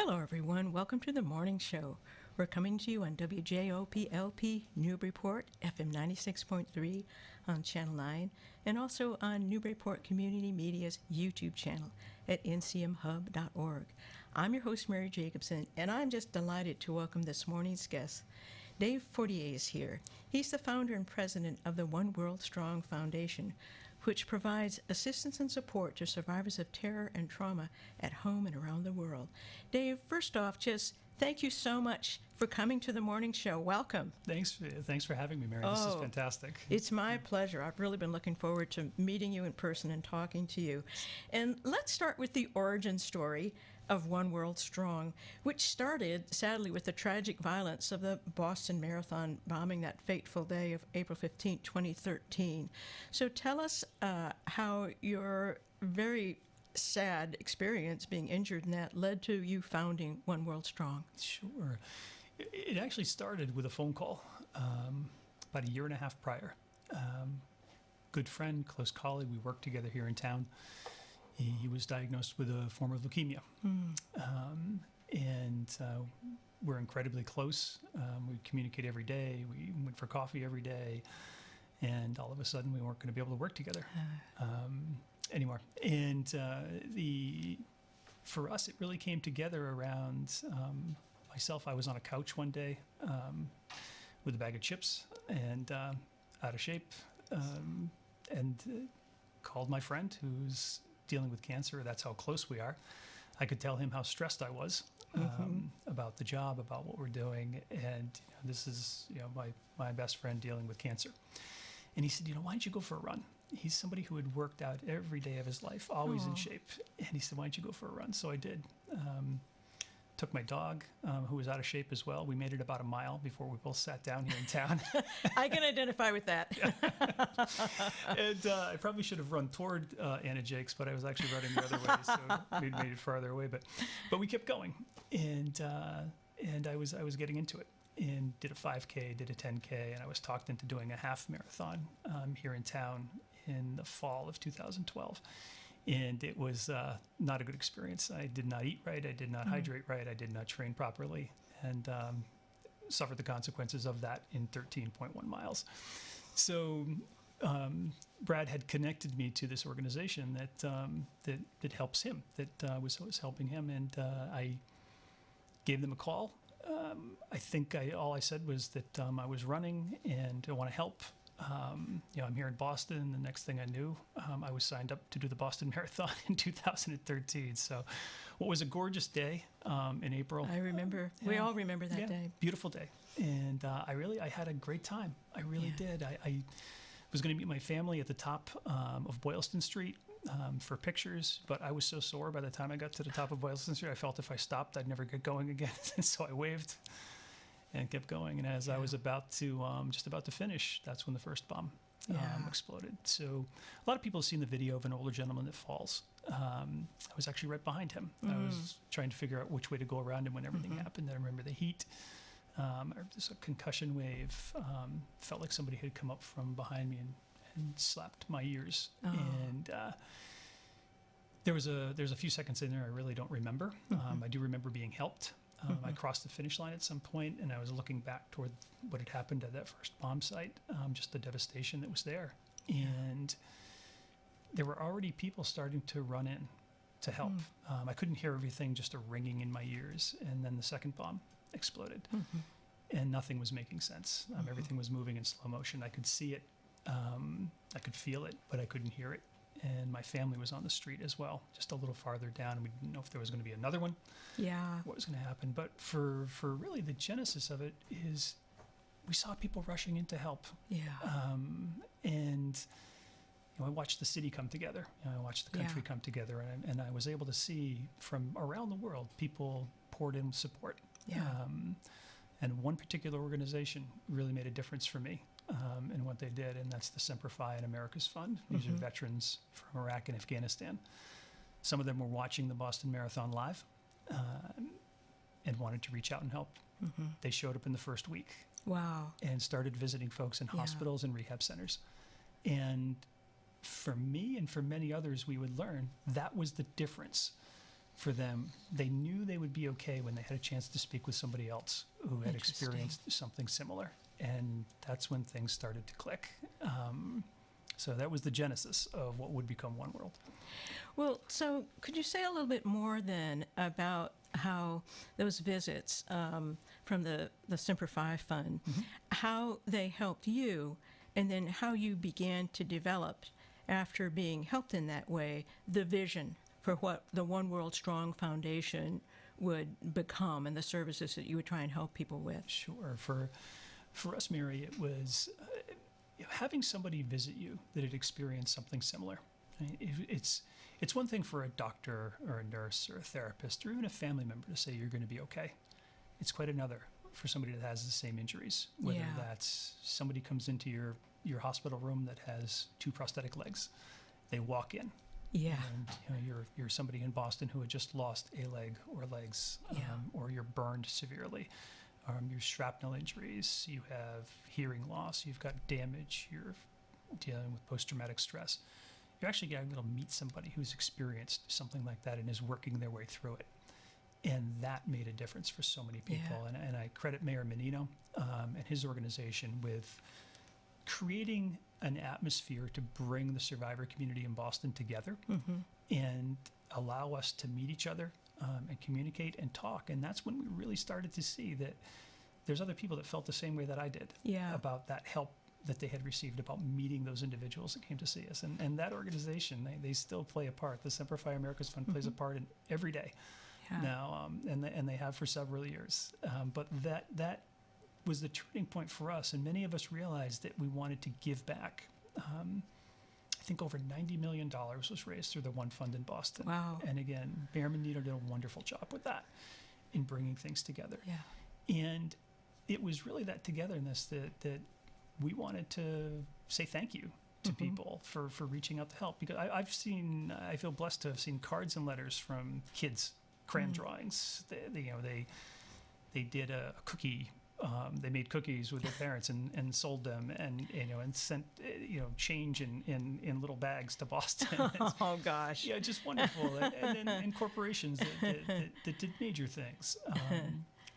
Hello, everyone. Welcome to the morning show. We're coming to you on WJOP-LP Newburyport, FM 96.3 on Channel 9, and also on Newburyport Community Media's YouTube channel at ncmhub.org. I'm your host, Mary Jacobsen, and I'm just delighted to welcome this morning's guest. Dave Fortier is here. He's the founder and president of the One World Strong Foundation, which provides assistance and support to survivors of terror and trauma at home and around the world. Dave, first off, just thank you so much for coming to the morning show. Welcome. Thanks for having me, Mary. This is fantastic. It's my pleasure. I've really been looking forward to meeting you in person and talking to you. And let's start with the origin story of One World Strong, which started, sadly, with the tragic violence of the Boston Marathon bombing that fateful day of April 15, 2013. So tell us how your very sad experience being injured in that led to you founding One World Strong. Sure. It actually started with a phone call about a year and a half prior. Good friend, close colleague, we worked together here in town. He was diagnosed with a form of leukemia. And we're incredibly close. We communicate every day. We went for coffee every day. And all of a sudden, we weren't going to be able to work together anymore. And for us, it really came together around myself. I was on a couch one day with a bag of chips and out of shape, and called my friend who's dealing with cancer. That's how close we are. I could tell him how stressed I was about the job, about what we're doing, and this is my best friend dealing with cancer. And he said, why don't you go for a run? He's somebody who had worked out every day of his life, always in shape. And he said, why don't you go for a run? So I did. Took my dog, who was out of shape as well. We made it about a mile before we both sat down here in town. I can identify with that. And I probably should have run toward Anna Jakes, but I was actually running the other way, so we made it farther away. But we kept going, and I was getting into it, and did a 5K, did a 10K, and I was talked into doing a half marathon here in town in the fall of 2012. And it was not a good experience. I did not eat right. I did not hydrate right. I did not train properly, and suffered the consequences of that in 13.1 miles. So Brad had connected me to this organization that helps him, that was always helping him, and I gave them a call. I think all I said was that I was running and I want to help. I'm here in Boston. The next thing I knew, I was signed up to do the Boston Marathon in 2013. So what was a gorgeous day in April. I remember. We all remember that day. Beautiful day. And I had a great time. I really did. I was going to meet my family at the top of Boylston Street for pictures, but I was so sore by the time I got to the top of Boylston Street, I felt if I stopped, I'd never get going again. And so I waved and kept going. And as I was just about to finish, that's when the first bomb exploded. So a lot of people have seen the video of an older gentleman that falls. I was actually right behind him. I was trying to figure out which way to go around him when everything happened. I remember the heat. There's a concussion wave. Felt like somebody had come up from behind me and slapped my ears. And there's a few seconds in there I really don't remember. I do remember being helped. I crossed the finish line at some point, and I was looking back toward what had happened at that first bomb site, just the devastation that was there. And there were already people starting to run in to help. I couldn't hear everything, just a ringing in my ears. And then the second bomb exploded, and nothing was making sense. Everything was moving in slow motion. I could see it. I could feel it, but I couldn't hear it. And my family was on the street as well, just a little farther down. And we didn't know if there was going to be another one. What was going to happen. But for really the genesis of it is we saw people rushing in to help. And I watched the city come together. I watched the country come together. And I was able to see from around the world, people poured in support. And one particular organization really made a difference for me. And what they did, and that's the Semper Fi and America's Fund. These are veterans from Iraq and Afghanistan. Some of them were watching the Boston Marathon live and wanted to reach out and help. They showed up in the first week. And started visiting folks in hospitals and rehab centers. And for me and for many others, we would learn that was the difference for them, they knew they would be okay when they had a chance to speak with somebody else who had experienced something similar. And that's when things started to click. So that was the genesis of what would become One World. Well, so could you say a little bit more then about how those visits from the Semper Fi Fund, how they helped you, and then how you began to develop, after being helped in that way, the vision for what the One World Strong Foundation would become and the services that you would try and help people with? Sure. For us, Mary, it was having somebody visit you that had experienced something similar. It's one thing for a doctor or a nurse or a therapist or even a family member to say you're going to be okay. It's quite another for somebody that has the same injuries, whether that's somebody comes into your hospital room that has 2 prosthetic legs. They walk in. Yeah. And you're somebody in Boston who had just lost a leg or legs, or you're burned severely. Your shrapnel injuries, you have hearing loss, you've got damage, you're dealing with post-traumatic stress. You're actually getting to meet somebody who's experienced something like that and is working their way through it. And that made a difference for so many people. Yeah. And I credit Mayor Menino and his organization with creating an atmosphere to bring the survivor community in Boston together and allow us to meet each other and communicate and talk. And that's when we really started to see that there's other people that felt the same way that I did about that help that they had received, about meeting those individuals that came to see us. And that organization, they still play a part. The Semper Fi America's Fund plays a part in every day now, and they have for several years. But that was the turning point for us. And many of us realized that we wanted to give back. I think over $90 million was raised through the One Fund in Boston. Wow. And again, Mayor Menino did a wonderful job with that in bringing things together. Yeah. And it was really that togetherness that we wanted to say thank you to people for reaching out to help. Because I feel blessed to have seen cards and letters from kids, crayon drawings. They did a cookie. They made cookies with their parents and sold them and sent change in little bags to Boston. Oh gosh! Yeah, just wonderful. And then corporations that did major things,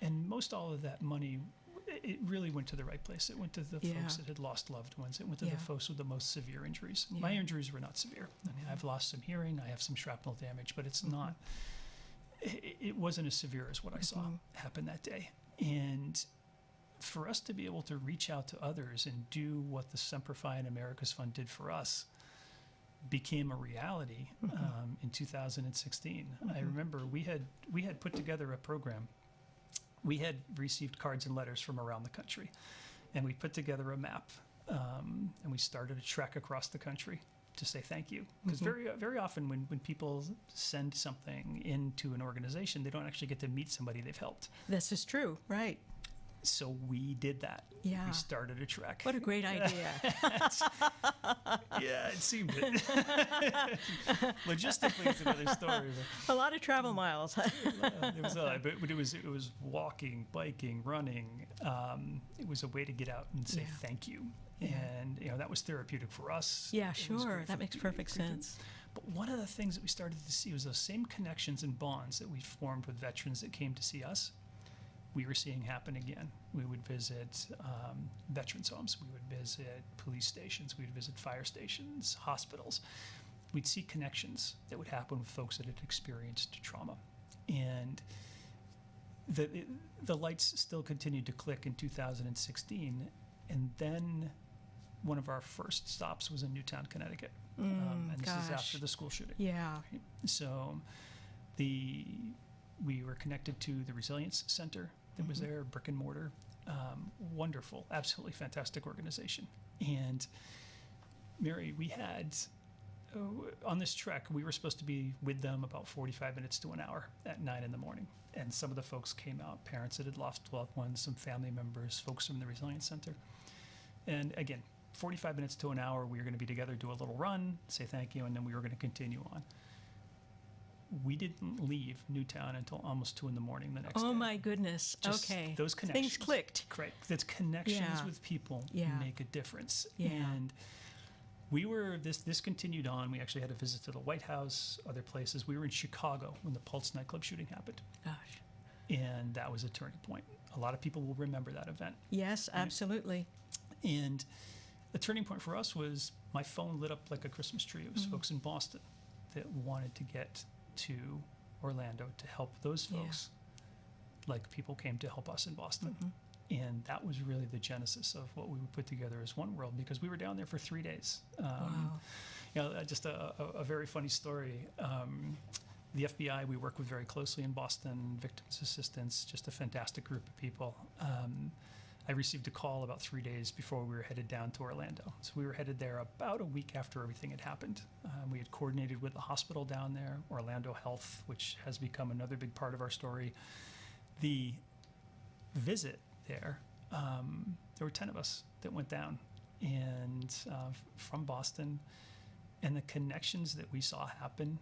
and most all of that money, it really went to the right place. It went to the folks that had lost loved ones. It went to the folks with the most severe injuries. Yeah. My injuries were not severe. I mean, I've lost some hearing. I have some shrapnel damage, but it's not. It wasn't as severe as what I saw happen that day. And for us to be able to reach out to others and do what the Semper Fi and America's Fund did for us became a reality in 2016. I remember we had put together a program. We had received cards and letters from around the country, and we put together a map, and we started a trek across the country to say thank you. Because very often when people send something into an organization, they don't actually get to meet somebody they've helped. This is true, right? So we did that. Yeah. We started a trek. What a great idea. Yeah, it seemed it. Logistically, it's another story. A lot of travel miles. But it was walking, biking, running. It was a way to get out and say thank you. Yeah. And that was therapeutic for us. Yeah, sure. That makes perfect sense. But one of the things that we started to see was those same connections and bonds that we formed with veterans that came to see us. We were seeing happen again. We would visit veterans' homes. We would visit police stations. We would visit fire stations, hospitals. We'd see connections that would happen with folks that had experienced trauma. And the lights still continued to click in 2016. And then one of our first stops was in Newtown, Connecticut. And this is after the school shooting. Yeah. Right? So we were connected to the Resilience Center that was there, brick and mortar. Wonderful, absolutely fantastic organization. And Mary, we had, on this trek, we were supposed to be with them about 45 minutes to an hour at 9 in the morning. And some of the folks came out, parents that had lost loved ones, some family members, folks from the Resilience Center. And again, 45 minutes to an hour, we were going to be together, do a little run, say thank you, and then we were going to continue on. We didn't leave Newtown until almost 2 in the morning the next day. Oh my goodness. Just okay. Those connections. Things clicked. Correct. Those connections with people make a difference. Yeah. And This continued on. We actually had a visit to the White House, other places. We were in Chicago when the Pulse nightclub shooting happened. Gosh. And that was a turning point. A lot of people will remember that event. Yes, absolutely. And the turning point for us was my phone lit up like a Christmas tree. It was folks in Boston that wanted to get to Orlando to help those folks, like people came to help us in Boston. And that was really the genesis of what we would put together as One World, because we were down there for 3 days. You know, just a very funny story. The FBI we work with very closely in Boston, Victims Assistance, just a fantastic group of people. I received a call about 3 days before we were headed down to Orlando. So we were headed there about a week after everything had happened. We had coordinated with the hospital down there, Orlando Health, which has become another big part of our story. The visit there were 10 of us that went down, and from Boston, and the connections that we saw happen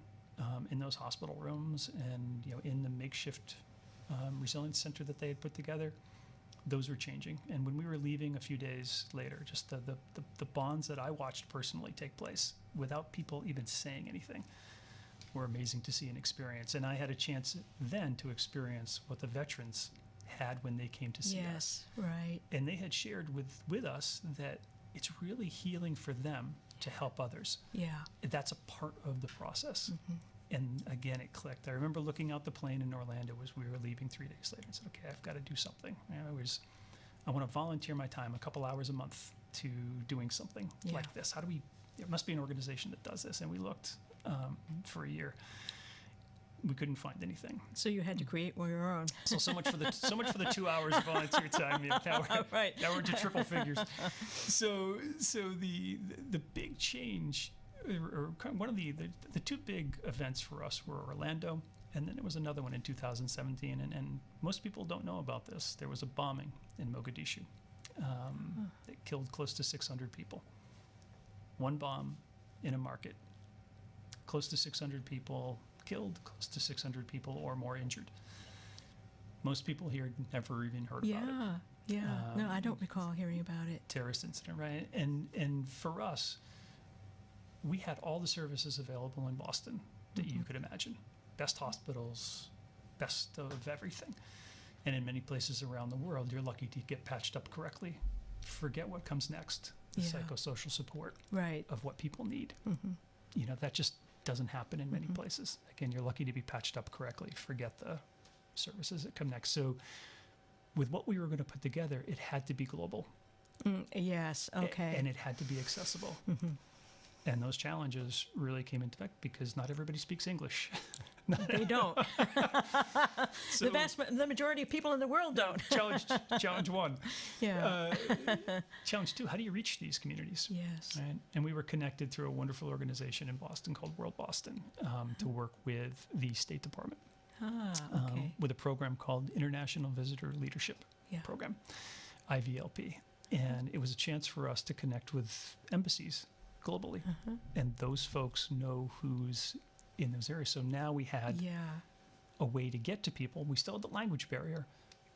in those hospital rooms and in the makeshift resilience center that they had put together, those were changing. And when we were leaving a few days later, just the bonds that I watched personally take place without people even saying anything were amazing to see and experience. And I had a chance then to experience what the veterans had when they came to see us. Yes, right. And they had shared with us that it's really healing for them to help others. Yeah. That's a part of the process. And again, it clicked. I remember looking out the plane in Orlando as we were leaving 3 days later and said, okay, I've got to do something. I want to volunteer my time a couple hours a month to doing something like this. There must be an organization that does this. And we looked for a year. We couldn't find anything. So you had to create your own. So much for the 2 hours of volunteer time. Now we're to triple figures. So the big change, or one of the two big events for us were Orlando, and then there was another one in 2017. And most people don't know about this. There was a bombing in Mogadishu that killed close to 600 people. One bomb in a market. Close to 600 people killed, close to 600 people or more injured. Most people here never even heard about it. Yeah. No, I don't recall hearing about it. Terrorist incident, right? And for us, we had all the services available in Boston that you could imagine. Best hospitals, best of everything. And in many places around the world, you're lucky to get patched up correctly. Forget what comes next. The psychosocial support of what people need. That just doesn't happen in many places. Again, you're lucky to be patched up correctly. Forget the services that come next. So with what we were going to put together, it had to be global. Yes, okay. And it had to be accessible. And those challenges really came into effect because not everybody speaks English. They don't. So the majority of people in the world don't. Challenge one. Yeah. Challenge two, how do you reach these communities? Yes. Right? And we were connected through a wonderful organization in Boston called World Boston to work with the State Department with a program called International Visitor Leadership Program, IVLP. And it was a chance for us to connect with embassies globally. And those folks know who's in those areas. So now we had a way to get to people. We still had the language barrier,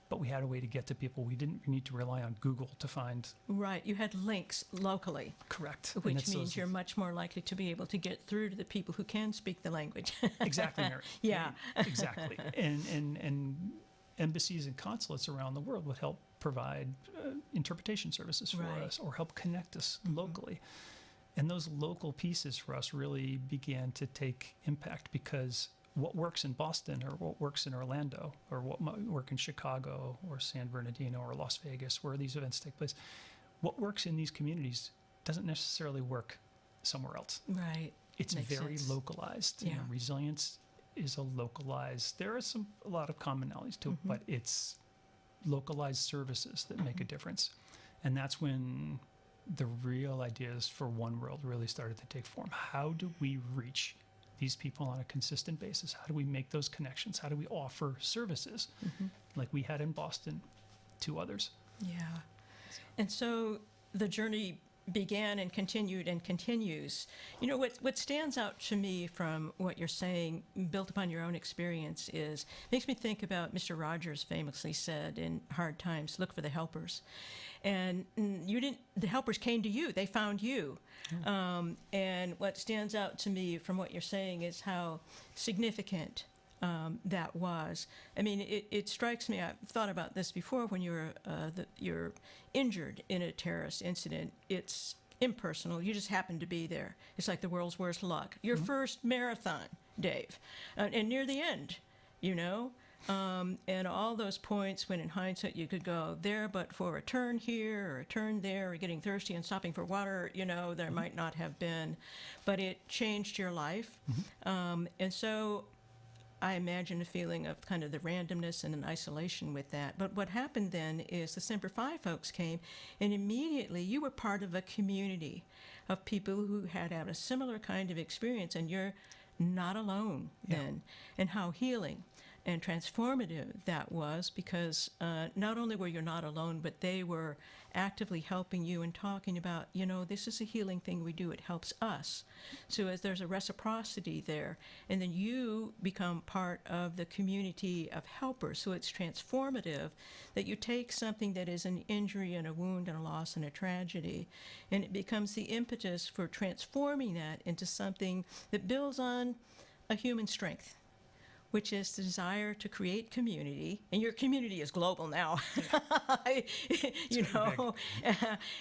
but we had a way to get to people. We didn't need to rely on Google to find. Right. You had links locally. Correct. Which means you're much more likely to be able to get through to the people who can speak the language. Exactly, Mary. Yeah. Exactly. And embassies and consulates around the world would help provide interpretation services for us or help connect us locally. And those local pieces for us really began to take impact because what works in Boston or what works in Orlando or what might work in Chicago or San Bernardino or Las Vegas, where these events take place, what works in these communities doesn't necessarily work somewhere else. Right. It's Makes very sense. localized. Yeah. Resilience is a localized. There are a lot of commonalities to it, but it's localized services that make a difference. And that's when the real ideas for One World really started to take form. How do we reach these people on a consistent basis? How do we make those connections? How do we offer services like we had in Boston to others? Yeah. And so the journey began and continued and continues. You know, what stands out to me from what you're saying, built upon your own experience, makes me think about Mr. Rogers famously said in Hard Times, look for the helpers. And the helpers came to you, they found you. And what stands out to me from what you're saying is how significant that was. I mean, it strikes me, I've thought about this before, when you're injured in a terrorist incident, it's impersonal. You just happen to be there. It's like the world's worst luck. Your first marathon, Dave, and near the end, you know? And all those points when in hindsight you could go there, but for a turn here or a turn there or getting thirsty and stopping for water, you know, there might not have been. But it changed your life. And so I imagine a feeling of kind of the randomness and an isolation with that. But what happened then is the Semper Fi folks came, and immediately you were part of a community of people who had a similar kind of experience, and you're not alone then. And how healing and transformative that was, because not only were you not alone, but they were actively helping you and talking about, you know, this is a healing thing we do, it helps us. So as there's a reciprocity there, and then you become part of the community of helpers. So it's transformative that you take something that is an injury and a wound and a loss and a tragedy, and it becomes the impetus for transforming that into something that builds on a human strength, which is the desire to create community, and your community is global now, you know,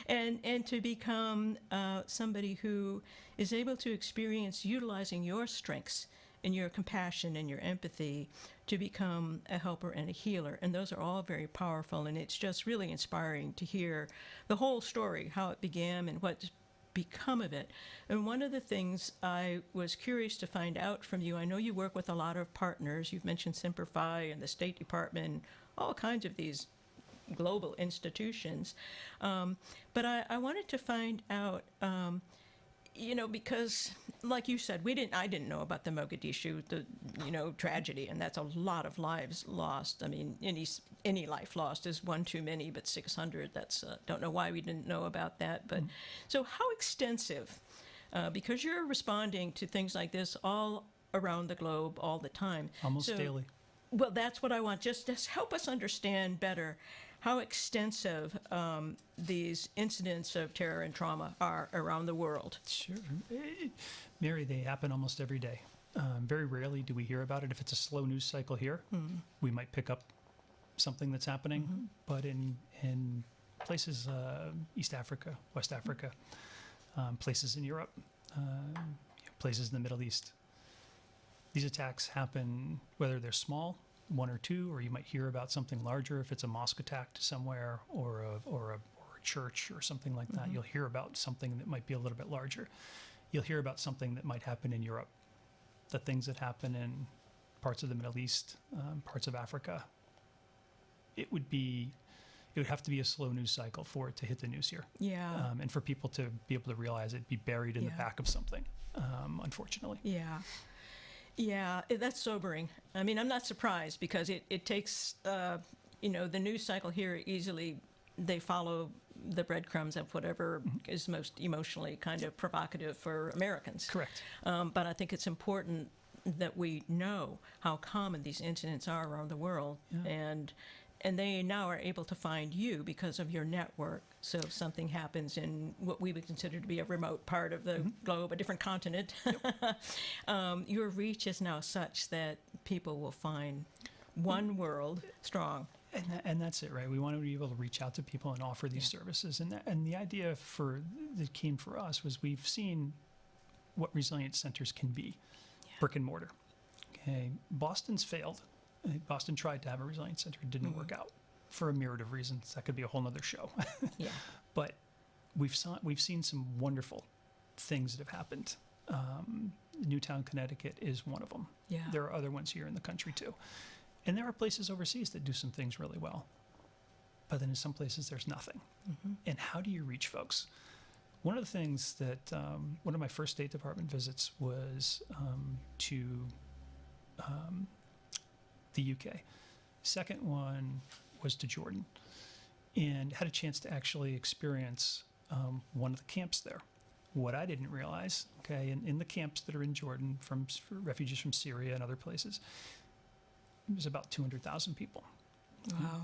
and to become somebody who is able to experience utilizing your strengths and your compassion and your empathy to become a helper and a healer. And those are all very powerful, and it's just really inspiring to hear the whole story, how it began and what's become of it. And one of the things I was curious to find out from you, I know you work with a lot of partners. You've mentioned Semper Fi and the State Department, all kinds of these global institutions. But I wanted to find out, you know, because like you said, I didn't know about the Mogadishu, tragedy, and that's a lot of lives lost. I mean, any life lost is one too many, but 600, that's, don't know why we didn't know about that. But so how extensive, because you're responding to things like this all around the globe all the time. Almost daily. Well, that's what I want. Just help us understand better how extensive these incidents of terror and trauma are around the world. Sure. Mary, they happen almost every day. Very rarely do we hear about it. If it's a slow news cycle here, we might pick up something that's happening. But in places, East Africa, West Africa, places in Europe, places in the Middle East, these attacks happen whether they're small, one or two, or you might hear about something larger if it's a mosque attack somewhere or a church or something like that. You'll hear about something that might be a little bit larger. You'll hear about something that might happen in Europe. The things that happen in parts of the Middle East, parts of Africa, it would have to be a slow news cycle for it to hit the news here. Yeah. And for people to be able to realize it, be buried in the back of something, unfortunately. Yeah. Yeah, that's sobering. I mean, I'm not surprised because it takes, the news cycle here easily, they follow the breadcrumbs of whatever is most emotionally kind of provocative for Americans. Correct. But I think it's important that we know how common these incidents are around the world. Yeah. And they now are able to find you because of your network. So if something happens in what we would consider to be a remote part of the globe, a different continent, your reach is now such that people will find one world strong. And that's it, right? We want to be able to reach out to people and offer these services. And the idea that came for us was we've seen what resilient centers can be, brick and mortar. Okay, Boston's failed. Boston tried to have a resilient center. It didn't work out for a myriad of reasons. That could be a whole nother show. But we've seen some wonderful things that have happened. Newtown, Connecticut is one of them. Yeah. There are other ones here in the country too. And there are places overseas that do some things really well. But then in some places there's nothing. And how do you reach folks? One of the things that, one of my first State Department visits was to the UK. Second one was to Jordan, and had a chance to actually experience one of the camps there. What I didn't realize, okay, in the camps that are in Jordan for refugees from Syria and other places, there's about 200,000 people. Wow.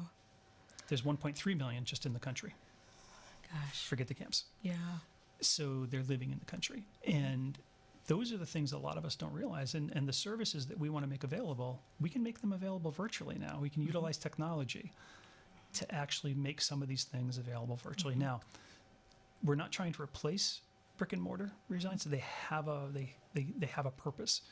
There's 1.3 million just in the country. Gosh. Forget the camps. Yeah. So they're living in the country. And those are the things a lot of us don't realize. And the services that we want to make available, we can make them available virtually now. We can utilize technology to actually make some of these things available virtually. Now, we're not trying to replace brick and mortar resilience. They have a purpose.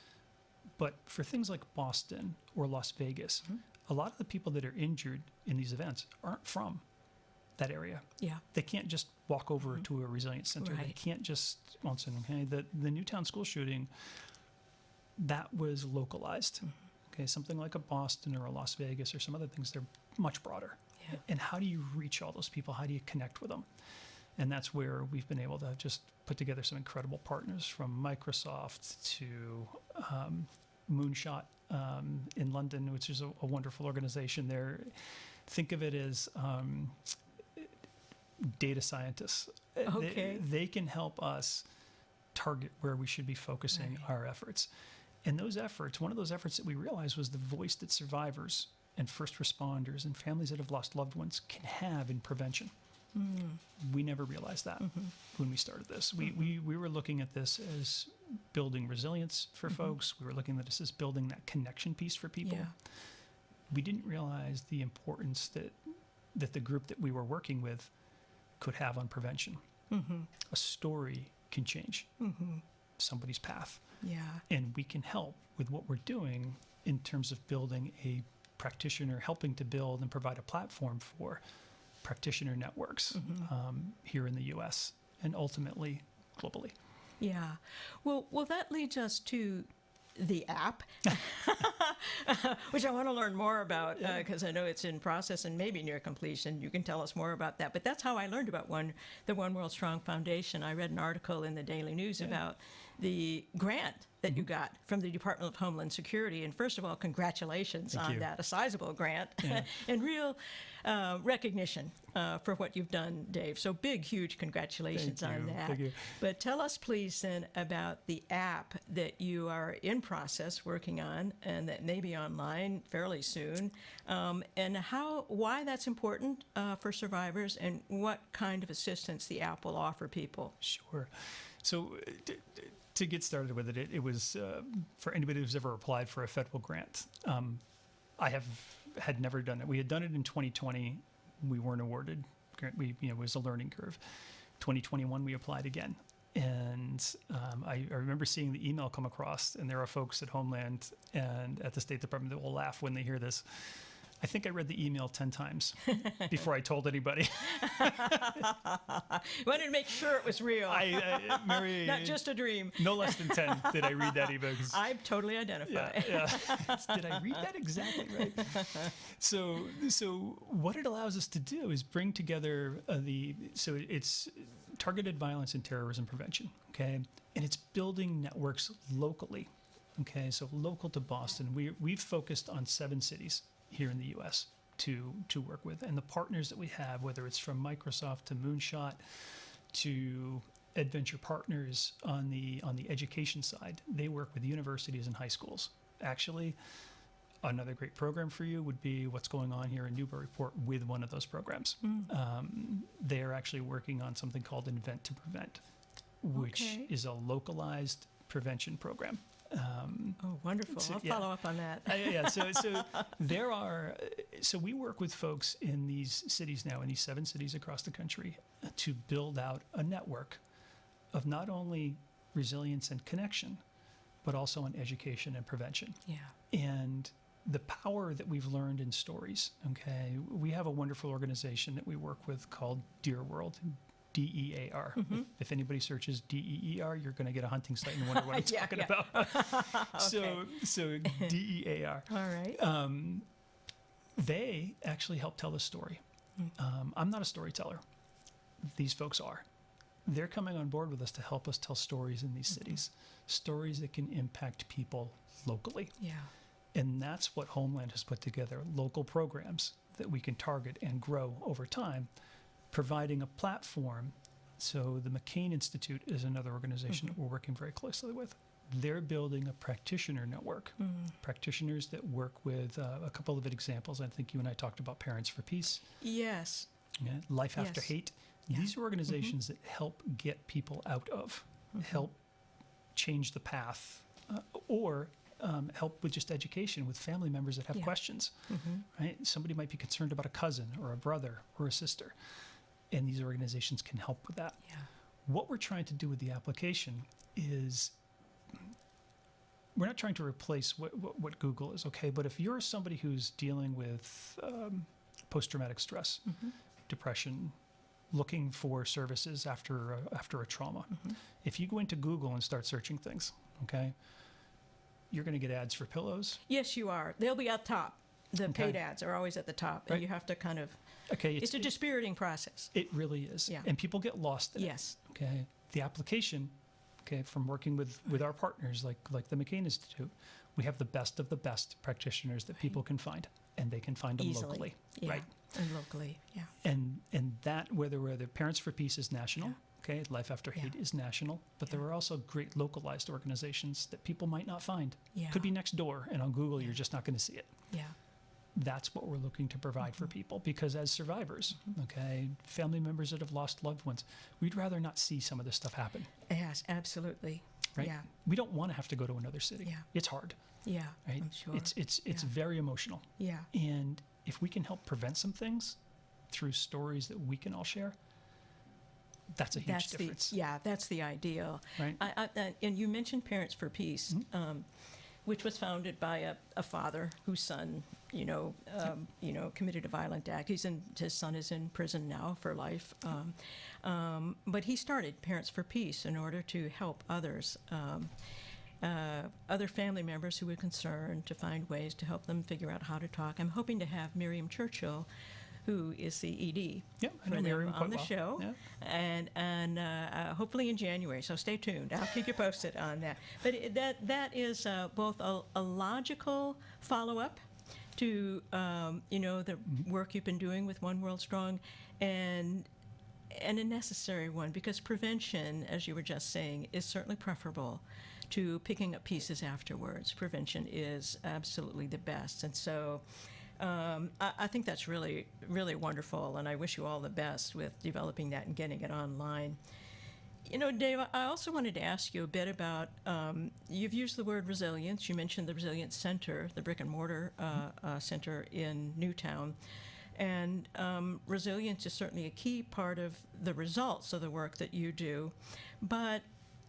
But for things like Boston or Las Vegas, a lot of the people that are injured in these events aren't from that area. Yeah. They can't just walk over to a resilience center. Right. They can't just, okay, the Newtown school shooting, that was localized. Okay, something like a Boston or a Las Vegas or some other things, they're much broader. Yeah. And how do you reach all those people? How do you connect with them? And that's where we've been able to just put together some incredible partners, from Microsoft to Moonshot in London, which is a wonderful organization there. Think of it as data scientists. Okay. They can help us target where we should be focusing our efforts. And those efforts, one of those efforts that we realized was the voice that survivors and first responders and families that have lost loved ones can have in prevention. We never realized that when we started this. We were looking at this as building resilience for folks. We were looking at this as building that connection piece for people. Yeah. We didn't realize the importance that the group that we were working with could have on prevention. A story can change somebody's path. Yeah. And we can help with what we're doing in terms of building a practitioner, helping to build and provide a platform for practitioner networks here in the U.S. and ultimately globally. Yeah. Well, that leads us to the app, which I want to learn more about because I know it's in process and maybe near completion. You can tell us more about that. But that's how I learned about the One World Strong Foundation. I read an article in the Daily News about the grant that you got from the Department of Homeland Security. And first of all, congratulations on that, a sizable grant and real recognition for what you've done, Dave. So big, huge congratulations on that. Thank you. But tell us, please, then, about the app that you are in process working on and that may be online fairly soon, and why that's important for survivors and what kind of assistance the app will offer people. Sure. So to get started with it, it was for anybody who's ever applied for a federal grant. I had never done it. We had done it in 2020. We weren't awarded. It was a learning curve. 2021, we applied again. And I remember seeing the email come across, and there are folks at Homeland and at the State Department that will laugh when they hear this. I think I read the email 10 times before I told anybody. Wanted to make sure it was real. Mary, not just a dream. No less than 10 did I read that email. I totally identify. Yeah. Did I read that exactly right? So what it allows us to do is bring together it's targeted violence and terrorism prevention, okay? And it's building networks locally, okay? So local to Boston. We've focused on 7 cities here in the U.S. to work with, and the partners that we have, whether it's from Microsoft to Moonshot to Adventure Partners on the education side, they work with universities and high schools. Actually, another great program for you would be what's going on here in Newburyport with one of those programs. They are actually working on something called Invent to Prevent, which is a localized prevention program. Wonderful. I'll follow up on that. So we work with folks in these cities now, in these 7 cities across the country, to build out a network of not only resilience and connection, but also on education and prevention. Yeah. And the power that we've learned in stories, okay? We have a wonderful organization that we work with called Deer World, DEAR. If anybody searches DEAR, you're going to get a hunting site and wonder what I'm talking about. So DEAR. All right. They actually help tell the story. I'm not a storyteller. These folks are. They're coming on board with us to help us tell stories in these cities, stories that can impact people locally. Yeah. And that's what Homeland has put together, local programs that we can target and grow over time, providing a platform So the McCain Institute is another organization that we're working very closely with. They're building a practitioner network, practitioners that work with a couple of examples. I think you and I talked about Parents for Peace. Yes. Yeah, Life After Yes. Hate. Yeah. These are organizations that help get people out of, help change the path, or help with just education with family members that have questions. Right? Somebody might be concerned about a cousin or a brother or a sister, and these organizations can help with that. Yeah. What we're trying to do with the application is we're not trying to replace what Google is, okay? But if you're somebody who's dealing with post-traumatic stress, depression, looking for services after a trauma, if you go into Google and start searching things, okay, you're going to get ads for pillows. Yes, you are. They'll be at top. The Okay. paid ads are always at the top, and Right. you have to kind of. Okay, It's a dispiriting process. it really is, Yeah. and people get lost in it. Yes. Okay, the application, okay, from working with our partners like the McCain Institute, we have the best of the best practitioners that people can find, and they can find them Easily. locally, Yeah. right? And locally. Yeah. And that whether Parents for Peace is national, okay, Life After Hate Yeah. is national, but there are also great localized organizations that people might not find. Yeah. Could be next door, and on Google you're just not going to see it. Yeah. That's what we're looking to provide for people, because as survivors, okay, family members that have lost loved ones, we'd rather not see some of this stuff happen, Yes, absolutely. right? Yeah. We don't want to have to go to another city. Yeah. It's hard, Yeah. right? I'm sure. It's Yeah. very emotional. Yeah. And if we can help prevent some things through stories that we can all share, that's a huge difference. That's the ideal. Right. And you mentioned Parents for Peace, which was founded by a father whose son, committed a violent act. His son is in prison now for life. But he started Parents for Peace in order to help others, other family members who were concerned, to find ways to help them figure out how to talk. I'm hoping to have Miriam Churchill, who is the ED, Yeah, I know for them Miriam on quite the well. show, Yeah. and hopefully in January. So stay tuned. I'll keep you posted on that. But that is both a logical follow-up to the work you've been doing with One World Strong, and a necessary one, because prevention, as you were just saying, is certainly preferable to picking up pieces afterwards. Prevention is absolutely the best, and so. I think that's really, really wonderful, and I wish you all the best with developing that and getting it online. Dave, I also wanted to ask you a bit about, you've used the word resilience. You mentioned the Resilience Center, the brick and mortar center in Newtown. And resilience is certainly a key part of the results of the work that you do. But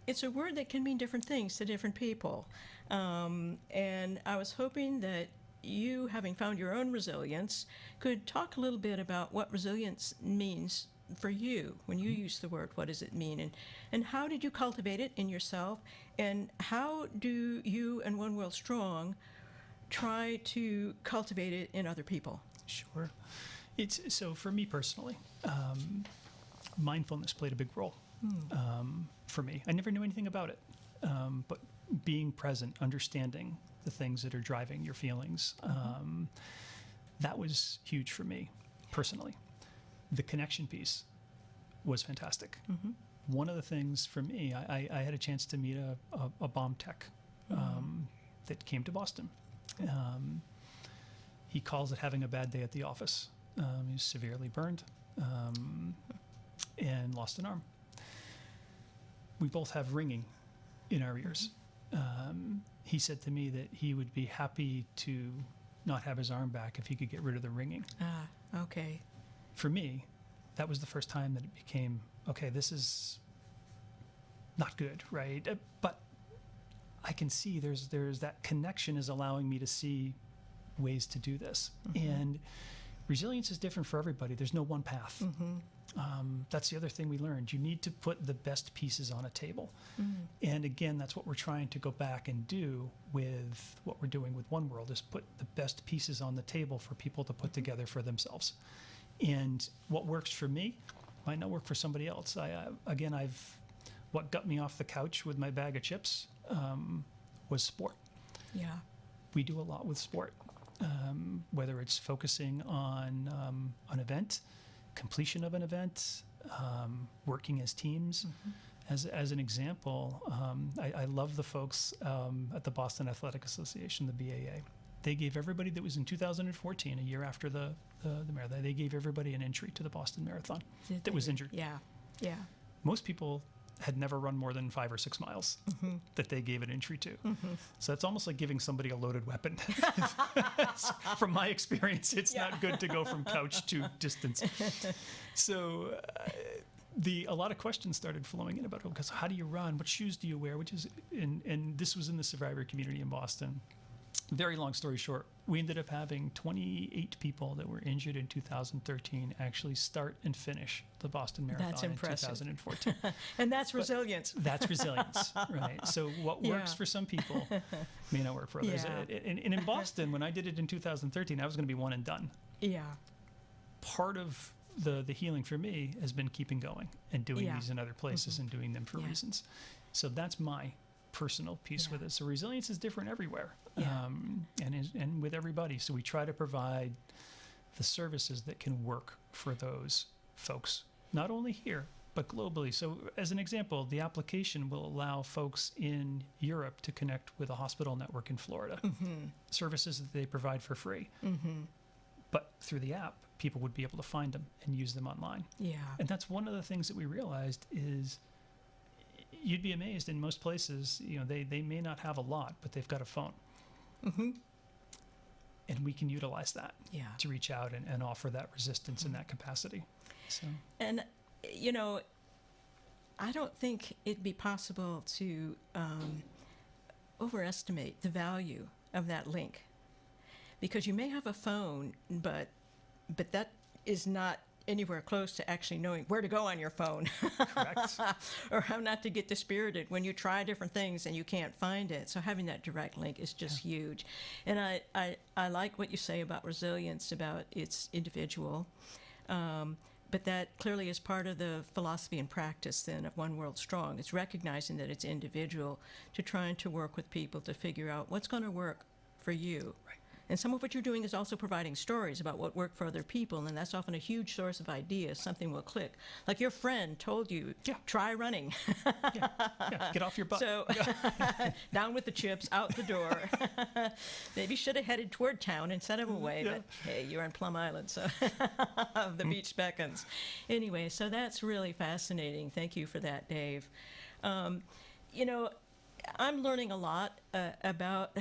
it's a word that can mean different things to different people. And I was hoping that you, having found your own resilience, could talk a little bit about what resilience means for you when you use the word. What does it mean, and how did you cultivate it in yourself, and how do you and One World Strong try to cultivate it in other people? Sure. So for me personally, mindfulness played a big role for me. I never knew anything about it, but being present, understanding the things that are driving your feelings, that was huge for me personally. The connection piece was fantastic. One of the things for me, I had a chance to meet a bomb tech that came to Boston. He calls it having a bad day at the office. He was severely burned and lost an arm. We both have ringing in our ears. He said to me that he would be happy to not have his arm back if he could get rid of the ringing. Okay. For me, that was the first time that it became, okay, this is not good, right? But I can see there's that connection is allowing me to see ways to do this. And resilience is different for everybody. There's no one path. That's the other thing we learned. You need to put the best pieces on a table. And again, that's what we're trying to go back and do with what we're doing with One World, is put the best pieces on the table for people to put together for themselves. And what works for me might not work for somebody else. What got me off the couch with my bag of chips was sport. Yeah. We do a lot with sport, whether it's focusing on an event, completion of an event, working as teams. As an example, I love the folks at the Boston Athletic Association, the BAA. They gave everybody that was in 2014, a year after the marathon, they gave everybody an entry to the Boston Marathon that was injured. Yeah. Most people had never run more than 5 or 6 miles that they gave an entry to. So it's almost like giving somebody a loaded weapon. From my experience, it's not good to go from couch to distance. So a lot of questions started flowing in about, because how do you run? What shoes do you wear? And this was in the survivor community in Boston. Very long story short, we ended up having 28 people that were injured in 2013 actually start and finish the Boston Marathon. That's impressive. In 2014. And that's resilience. That's resilience, right? So what works for some people may not work for others. Yeah. And in Boston, when I did it in 2013, I was going to be one and done. Yeah. Part of the healing for me has been keeping going and doing these in other places and doing them for reasons. So that's my personal piece with it. So resilience is different everywhere, and with everybody. So we try to provide the services that can work for those folks, not only here, but globally. So as an example, the application will allow folks in Europe to connect with a hospital network in Florida, services that they provide for free. But through the app, people would be able to find them and use them online. Yeah. And that's one of the things that we realized is, you'd be amazed, in most places, they may not have a lot, but they've got a phone. And we can utilize that to reach out and offer that resistance in that capacity. So. And, I don't think it'd be possible to overestimate the value of that link. Because you may have a phone, but that is not anywhere close to actually knowing where to go on your phone. Correct. Or how not to get dispirited when you try different things and you can't find it. So having that direct link is just huge. And I like what you say about resilience, about it's individual. But that clearly is part of the philosophy and practice then of One World Strong. It's recognizing that it's individual, to trying to work with people to figure out what's going to work for you. Right. And some of what you're doing is also providing stories about what worked for other people, and that's often a huge source of ideas. Something will click. Like your friend told you, try running. Get off your butt. So down with the chips, out the door. Maybe should have headed toward town instead of away, but hey, you're on Plum Island, so the beach beckons. Anyway, so that's really fascinating. Thank you for that, Dave. I'm learning a lot about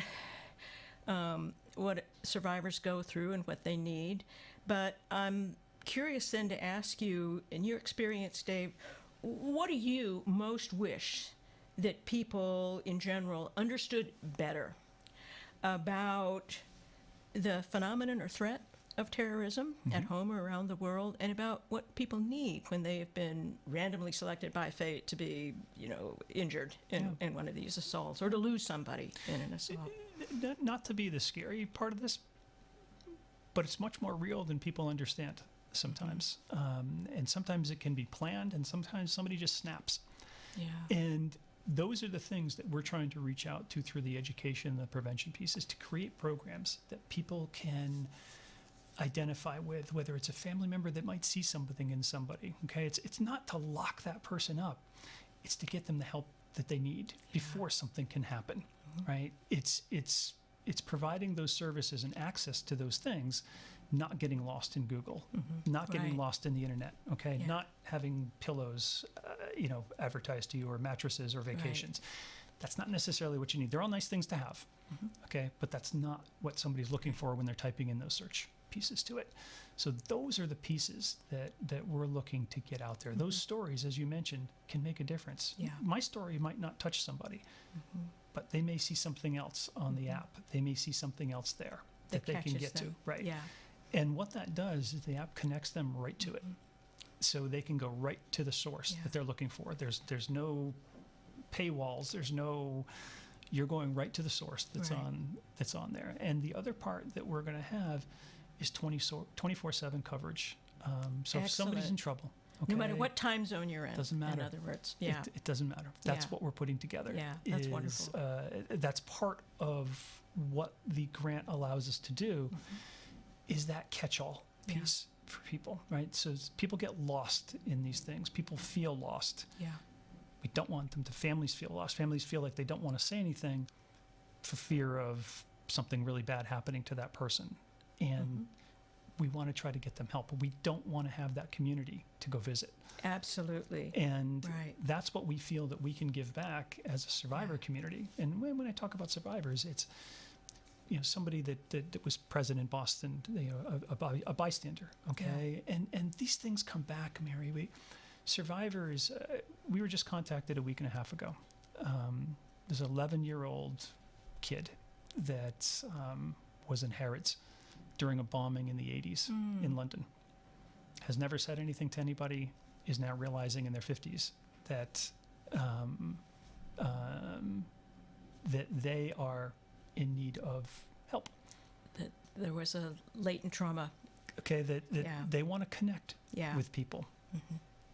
what survivors go through and what they need. But I'm curious then to ask you, in your experience, Dave, what do you most wish that people in general understood better about the phenomenon or threat of terrorism at home or around the world, and about what people need when they have been randomly selected by fate to be, injured in one of these assaults, or to lose somebody in an assault? Not to be the scary part of this, but it's much more real than people understand sometimes. And sometimes it can be planned, and sometimes somebody just snaps. Yeah. And those are the things that we're trying to reach out to through the education and the prevention pieces, to create programs that people can identify with, whether it's a family member that might see something in somebody. Okay, it's not to lock that person up, it's to get them the help that they need before something can happen. Right? It's providing those services and access to those things, not getting lost in Google, not getting lost in the internet. Okay, not having pillows, advertised to you, or mattresses, or vacations. That's not necessarily what you need. They're all nice things to have. Okay, but that's not what somebody's looking for when they're typing in those search pieces to it. So those are the pieces that we're looking to get out there. Those stories, as you mentioned, can make a difference. My story might not touch somebody, but they may see something else on the app. They may see something else there that they can get to. Right. Yeah. And what that does is the app connects them right to it. So they can go right to the source that they're looking for. There's no paywalls. You're going right to the source that's on there. And the other part that we're going to have is 24/7 coverage. So if somebody's in trouble, no matter what time zone you're in, doesn't matter. In other words, it doesn't matter. That's what we're putting together. Yeah, that's wonderful. That's part of what the grant allows us to do, is that catch-all piece. for people, right? So people get lost in these things. People feel lost. Yeah. We don't want them to. Families feel lost. Families feel like they don't want to say anything for fear of something really bad happening to that person. And we want to try to get them help, but we don't want to have that community to go visit. Absolutely. And Right. that's what we feel that we can give back as a survivor community. And when I talk about survivors, it's somebody that was present in Boston, a bystander, okay? Yeah. And these things come back, Mary. Survivors, we were just contacted a week and a half ago. There's an 11-year-old kid that was in Harrods during a bombing in the 80s in London. Has never said anything to anybody, is now realizing in their 50s that that they are in need of help. That there was a latent trauma. Okay, that they want to connect with people.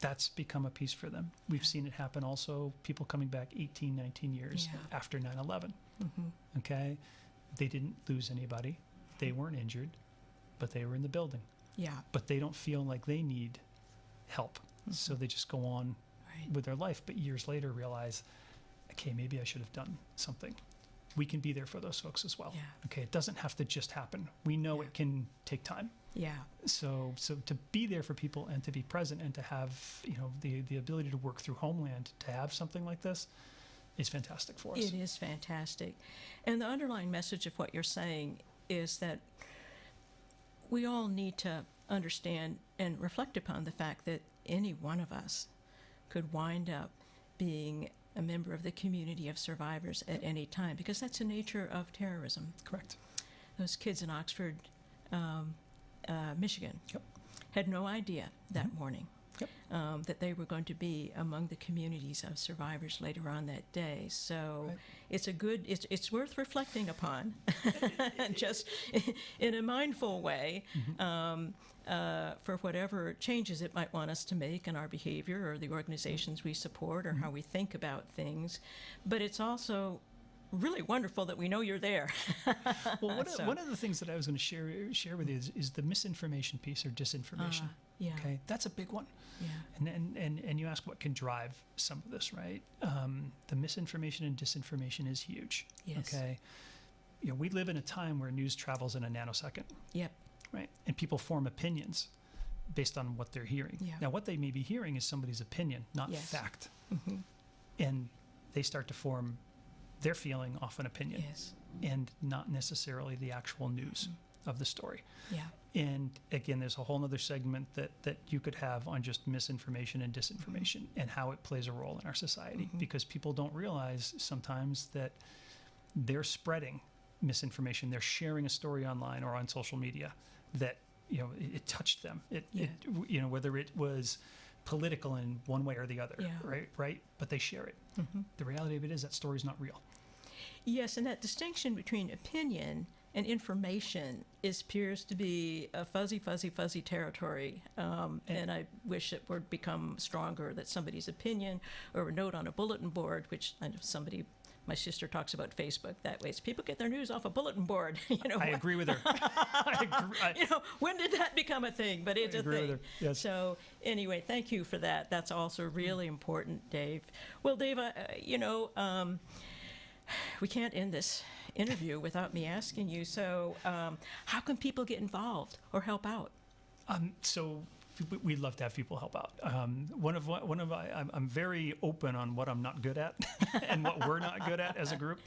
That's become a piece for them. We've seen it happen also, people coming back 18, 19 years after 9/11. Okay, they didn't lose anybody. They weren't injured, but they were in the building. Yeah. But they don't feel like they need help. So they just go on with their life, but years later realize, okay, maybe I should have done something. We can be there for those folks as well. Yeah. Okay, it doesn't have to just happen. We know it can take time. Yeah. So to be there for people and to be present and to have the ability to work through Homeland, to have something like this is fantastic for us. It is fantastic. And the underlying message of what you're saying is that we all need to understand and reflect upon the fact that any one of us could wind up being a member of the community of survivors at any time, because that's the nature of terrorism. Correct. Those kids in Oxford, Michigan, Yep. had no idea that morning Yep. that they were going to be among the communities of survivors later on that day. So Right. it's worth reflecting upon, just in a mindful way, for whatever changes it might want us to make in our behavior or the organizations we support or how we think about things. But it's also really wonderful that we know you're there. Well, one of the things that I was going to share with you is the misinformation piece or disinformation. Yeah. Okay, that's a big one. Yeah. And you ask what can drive some of this, right? The misinformation and disinformation is huge. Yes. Okay, we live in a time where news travels in a nanosecond. Yep. Right, and people form opinions based on what they're hearing. Yeah. Now, what they may be hearing is somebody's opinion, not Yes. fact, and they start to form their feeling off an opinion. Yes. And not necessarily the actual news of the story. Yeah. And again, there's a whole other segment that you could have on just misinformation and disinformation and how it plays a role in our society, because people don't realize sometimes that they're spreading misinformation. They're sharing a story online or on social media that it touched them. It whether it was political in one way or the other, right? But they share it. The reality of it is that story's not real. Yes, and that distinction between opinion and information appears to be a fuzzy territory. And I wish it would become stronger, that somebody's opinion or a note on a bulletin board, which I know my sister talks about Facebook that way. It's people get their news off a bulletin board. I agree with her. I agree. When did that become a thing? But it's a agree thing. with her. Yes. So anyway, thank you for that. That's also really important, Dave. Well, Dave, we can't end this interview without me asking you. So, how can people get involved or help out? So we'd love to have people help out. I'm very open on what I'm not good at and what we're not good at as a group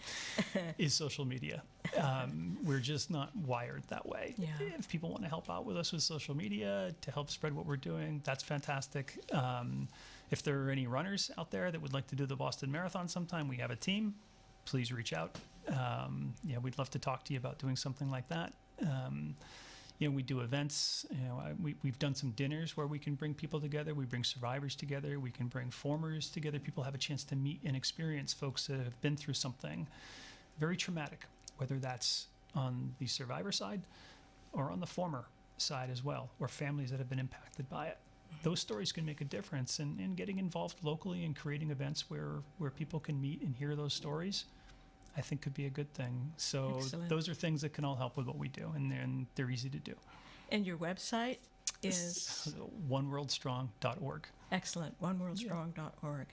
is social media. We're just not wired that way. Yeah. If people want to help out with us with social media to help spread what we're doing, that's fantastic. If there are any runners out there that would like to do the Boston Marathon sometime, we have a team. Please reach out. We'd love to talk to you about doing something like that. We do events. We've done some dinners where we can bring people together. We bring survivors together. We can bring formers together. People have a chance to meet and experience folks that have been through something very traumatic, whether that's on the survivor side or on the former side as well, or families that have been impacted by it. Those stories can make a difference, and getting involved locally and creating events where people can meet and hear those stories, I think could be a good thing. So Excellent. Those are things that can all help with what we do, and they're easy to do. And your website? is oneworldstrong.org. excellent. Oneworldstrong.org.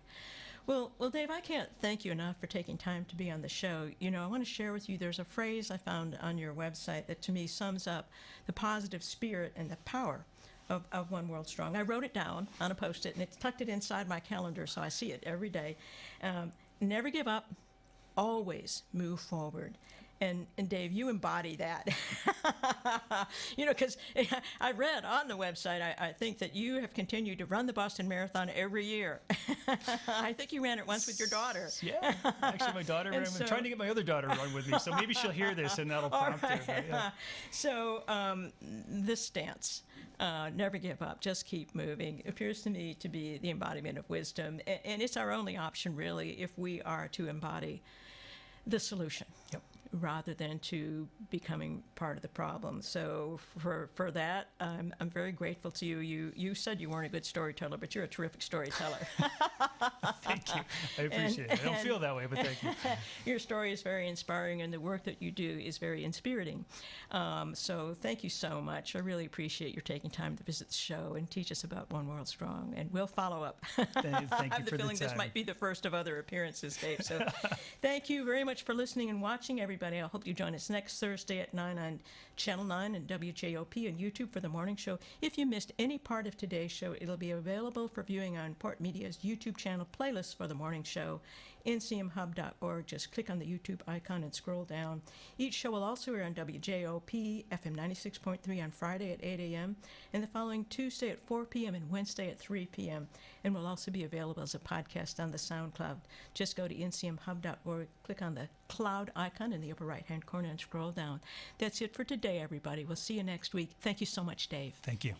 Well, Dave, I can't thank you enough for taking time to be on the show. I want to share with you, there's a phrase I found on your website that to me sums up the positive spirit and the power of One World Strong. I wrote it down on a Post-it, and it's tucked it inside my calendar, so I see it every day. Never give up, always move forward. And Dave, you embody that. Because I read on the website, I think that you have continued to run the Boston Marathon every year. I think you ran it once with your daughter. Yeah, actually my daughter ran. I'm trying to get my other daughter to run with me, so maybe she'll hear this and that'll prompt her. But, yeah. So this stance, never give up, just keep moving, appears to me to be the embodiment of wisdom. And it's our only option, really, if we are to embody the solution. Yep. Rather than to becoming part of the problem. So for that, I'm very grateful to you. You said you weren't a good storyteller, but you're a terrific storyteller. Thank you. I appreciate it. I don't feel that way, but thank you. Your story is very inspiring, and the work that you do is very inspiriting. So thank you so much. I really appreciate your taking time to visit the show and teach us about One World Strong, and we'll follow up. Thank you I have the for feeling the time. this might be the first of other appearances, Dave. So thank you very much for listening and watching, everybody. I hope you join us next Thursday at 9 on Channel 9 and WJOP and YouTube for the morning show. If you missed any part of today's show, it'll be available for viewing on Port Media's YouTube channel playlist for the morning show, ncmhub.org. Just click on the YouTube icon and scroll down. Each show will also air on WJOP FM 96.3 on Friday at 8 a.m. and the following Tuesday at 4 p.m. and Wednesday at 3 p.m. and will also be available as a podcast on the SoundCloud. Just go to ncmhub.org, click on the cloud icon in the upper right-hand corner and scroll down. That's it for today, everybody. We'll see you next week. Thank you so much, Dave. Thank you.